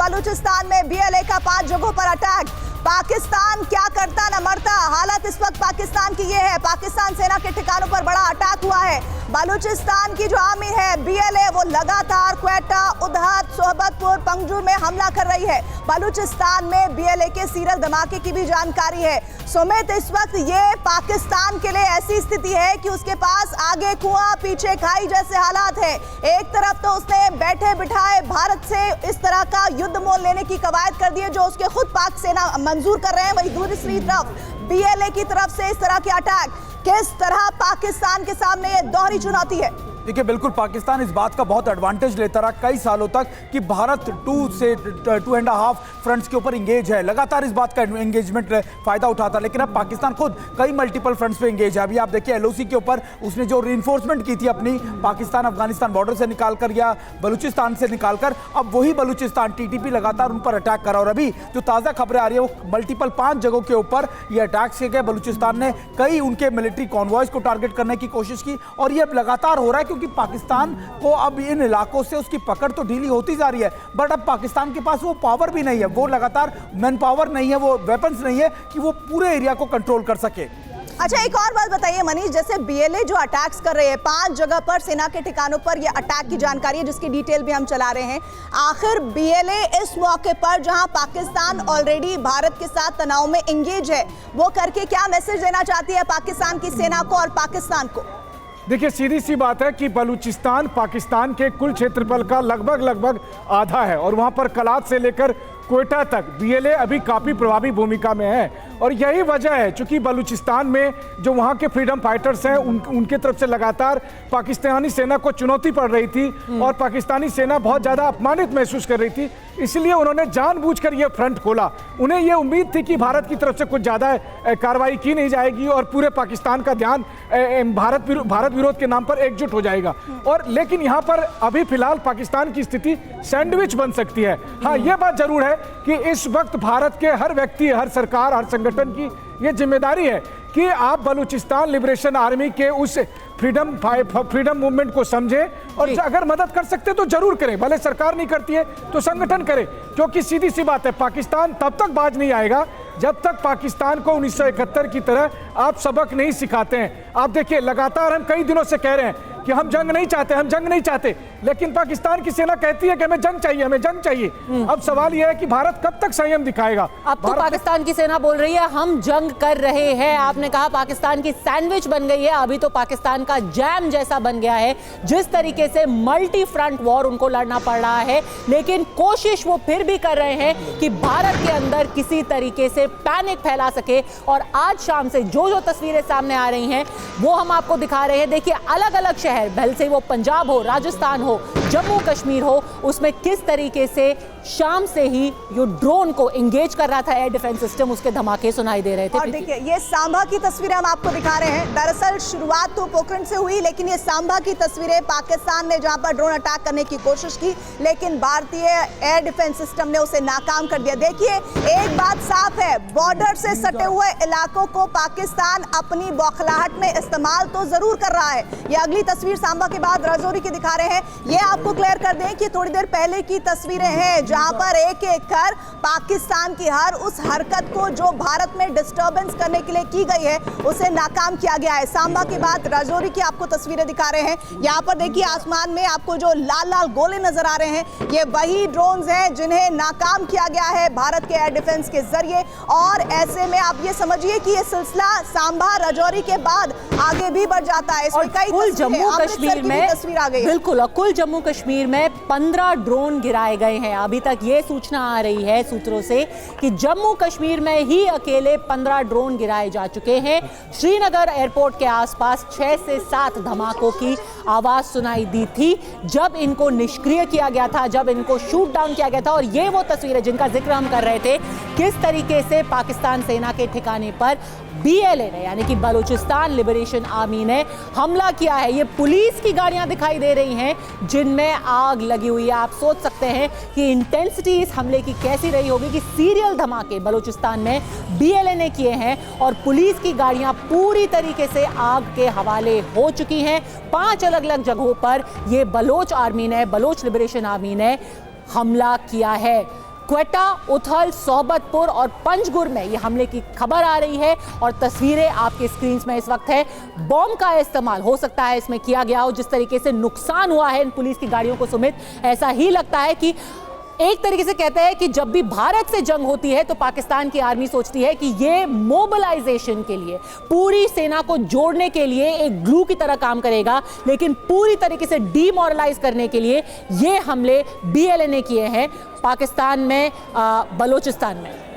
बलूचिस्तान में बीएलए का 5 जगहों पर अटैक। पाकिस्तान क्या करता न मरता, हालत इस वक्त पाकिस्तान की ये है। पाकिस्तान सेना के ठिकानों पर बड़ा अटैक हुआ है। बलूचिस्तान की जो आर्मी है बीएलए, वो लगातार क्वेटा, उधत, सोहबतपुर, पंगजूर में हमला कर रही है। बलूचिस्तान में बीएलए के सीरियल धमाके की भी जानकारी है। सुमित, इस वक्त ये पाकिस्तान के लिए ऐसी स्थिति है कि उसके पास आगे कुआं पीछे खाई जैसे हालात है। एक तरफ तो उसने बैठे बिठाए भारत से इस तरह का युद्ध मोल लेने की कवायद कर दी है जो उसके खुद पाक सेना मंजूर कर रहे हैं, वहीं दूसरी तरफ बीएलए की तरफ से इस तरह के अटैक। किस तरह पाकिस्तान के सामने ये दोहरी चुनौती है? देखिए, बिल्कुल पाकिस्तान इस बात का बहुत एडवांटेज लेता रहा कई सालों तक कि भारत 2 से 2.5 फ्रंट्स के ऊपर इंगेज है, लगातार इस बात का एंगेजमेंट फायदा उठाता। लेकिन अब पाकिस्तान खुद कई मल्टीपल फ्रंट्स पे एंगेज है। अभी आप देखिए एलओसी के ऊपर उसने जो रीइंफोर्समेंट की थी अपनी पाकिस्तान अफगानिस्तान बॉर्डर से निकालकर या बलूचिस्तान से निकालकर, अब वही बलूचिस्तान टीटीपी लगातार उन पर अटैक करा। और अभी जो ताज़ा खबरें आ रही है वो मल्टीपल 5 जगहों के ऊपर ये अटैक्स किए गए। बलूचिस्तान ने कई उनके मिलिट्री कॉन्वॉयज को टारगेट करने की कोशिश की और ये अब लगातार हो रहा है क्योंकि पाकिस्तान को अब इन इलाकों से उसकी पकड़ तो ढीली होती जा रही है, बट अब पाकिस्तान के पास वो पावर भी नहीं है, वो लगातार मैन पावर नहीं है, वो वेपन्स नहीं है कि वो पूरे एरिया को कंट्रोल कर सके। अच्छा, एक और बात बताइए मनीष, जैसे बीएलए जो अटैक्स कर रहे हैं 5 जगह पर सेना के ठिकानों पर, ये अटैक की जानकारी है जिसकी डिटेल भी हम चला रहे हैं। आखिर बीएलए इस मौके पर जहां पाकिस्तान ऑलरेडी भारत के साथ तनाव में एंगेज है, वो करके क्या मैसेज देना चाहती है पाकिस्तान की सेना को और पाकिस्तान को? देखिए, सीधी सी बात है कि बलूचिस्तान पाकिस्तान के कुल क्षेत्रफल का लगभग आधा है और वहां पर कलात से लेकर क्वेटा तक बीएलए अभी काफ़ी प्रभावी भूमिका में है। और यही वजह है चूंकि बलूचिस्तान में जो वहाँ के फ्रीडम फाइटर्स हैं उनके तरफ से लगातार पाकिस्तानी सेना को चुनौती पड़ रही थी और पाकिस्तानी सेना बहुत ज़्यादा अपमानित महसूस कर रही थी, इसलिए उन्होंने जानबूझकर ये फ्रंट खोला। उन्हें ये उम्मीद थी कि भारत की तरफ से कुछ ज़्यादा कार्रवाई की नहीं जाएगी और पूरे पाकिस्तान का ध्यान भारत विरोध के नाम पर एकजुट हो जाएगा। और लेकिन यहाँ पर अभी फिलहाल पाकिस्तान की स्थिति सैंडविच बन सकती है। हाँ, ये बात जरूर है कि इस वक्त भारत के हर व्यक्ति, हर सरकार, हर संगठन की ये जिम्मेदारी है कि आप बलूचिस्तान लिबरेशन आर्मी के उस फ्रीडम मूवमेंट को समझें और अगर मदद कर सकते तो जरूर करें। भले सरकार नहीं करती है तो संगठन करे, क्योंकि सीधी सी बात है पाकिस्तान तब तक बाज नहीं आएगा जब तक पाकिस्तान को 1971 की तरह आप सबक नहीं सिखाते हैं। आप देखिए, लगातार हम कई दिनों से कह रहे हैं कि हम जंग नहीं चाहते, लेकिन पाकिस्तान की सेना कहती है कि हमें जंग चाहिए। अब सवाल यह है कि भारत कब तक संयम दिखाएगा। अब तो पाकिस्तान की सेना बोल रही है हम जंग कर रहे हैं। आपने कहा पाकिस्तान की सैंडविच बन गई है, अभी तो पाकिस्तान का जैम जैसा बन गया है। जिस तरीके से मल्टी फ्रंट वॉर उनको लड़ना पड़ रहा है, लेकिन कोशिश वो फिर भी कर रहे हैं कि भारत के अंदर किसी तरीके से पैनिक फैला सके। और आज शाम से जो तस्वीरें सामने आ रही हैं वो हम आपको दिखा रहे हैं। देखिए, अलग अलग शहर, भले से वो पंजाब हो, राजस्थान हो, जम्मू कश्मीर हो, उसमें किस तरीके से शाम से ही जो ड्रोन को एंगेज कर रहा था एयर डिफेंस सिस्टम, उसके धमाके सुनाई दे रहे थे। और देखिए, ये सांभा की तस्वीरें हम आपको दिखा रहे हैं। दरअसल शुरुआत तो पोखरण से हुई, लेकिन ये सांभा की तस्वीरें, पाकिस्तान ने जहां पर ड्रोन अटैक करने की कोशिश की लेकिन भारतीय एयर डिफेंस सिस्टम ने उसे नाकाम कर दिया। देखिए, एक बात साफ है, बॉर्डर से सटे हुए इलाकों को पाकिस्तान अपनी बौखलाहट में इस्तेमाल तो जरूर कर रहा है। ये अगली तस्वीर सांभा के बाद राजौरी की दिखा रहे हैं। ये आपको क्लियर कर दें कि थोड़ी देर पहले की तस्वीरें हैं जहां पर एक एक कर पाकिस्तान की हर उस हरकत को जो भारत में डिस्टर्बेंस करने के लिए की गई है उसे नाकाम किया गया है। सांबा के बाद राजौरी की आपको तस्वीरें दिखा रहे हैं। यहाँ पर देखिए, आसमान में आपको जो लाल लाल गोले नजर आ रहे हैं, ये वही ड्रोन्स हैं जिन्हें नाकाम किया गया है भारत के एयर डिफेंस के जरिए। और ऐसे में आप ये समझिए कि ये सिलसिला सांबा राजौरी के बाद आगे भी बढ़ जाता है। इसमें कई कुल जम्मू कश्मीर में तस्वीर आ गई, बिल्कुल, कुल जम्मू कश्मीर में 15 ड्रोन गिराए गए हैं। अभी तक ये सूचना आ रही है सूत्रों से कि जम्मू कश्मीर में ही अकेले 15 ड्रोन गिराए जा चुके हैं। श्रीनगर एयरपोर्ट के आसपास 6 से 7 धमाकों की आवाज सुनाई दी थी जब इनको निष्क्रिय किया गया था, जब इनको शूट डाउन किया गया था। और ये वो तस्वीरें जिनका जिक्र हम कर रहे थे, किस तरीके से पाकिस्तान सेना के ठिकाने पर बीएलए ने, यानी कि बलूचिस्तान लिबरेशन आर्मी ने हमला किया है। ये पुलिस की गाड़ियां दिखाई दे रही हैं जिनमें आग लगी हुई है। आप सोच सकते हैं कि इंटेंसिटी इस हमले की कैसी रही होगी कि सीरियल धमाके बलूचिस्तान में बीएलए ने किए हैं और पुलिस की गाड़ियां पूरी तरीके से आग के हवाले हो चुकी हैं। 5 अलग अलग जगहों पर ये बलोच लिबरेशन आर्मी ने हमला किया है। क्वेटा, उथल, सोहबतपुर और पंजगुर में ये हमले की खबर आ रही है और तस्वीरें आपके स्क्रीन में इस वक्त है। बॉम्ब का इस्तेमाल हो सकता है इसमें किया गया हो। जिस तरीके से नुकसान हुआ है इन पुलिस की गाड़ियों को सुमित, ऐसा ही लगता है कि एक तरीके से कहते हैं कि जब भी भारत से जंग होती है तो पाकिस्तान की आर्मी सोचती है कि ये मोबिलाइजेशन के लिए, पूरी सेना को जोड़ने के लिए एक ग्लू की तरह काम करेगा, लेकिन पूरी तरीके से डीमोरलाइज करने के लिए ये हमले BLA ने किए हैं पाकिस्तान में, बलोचिस्तान में।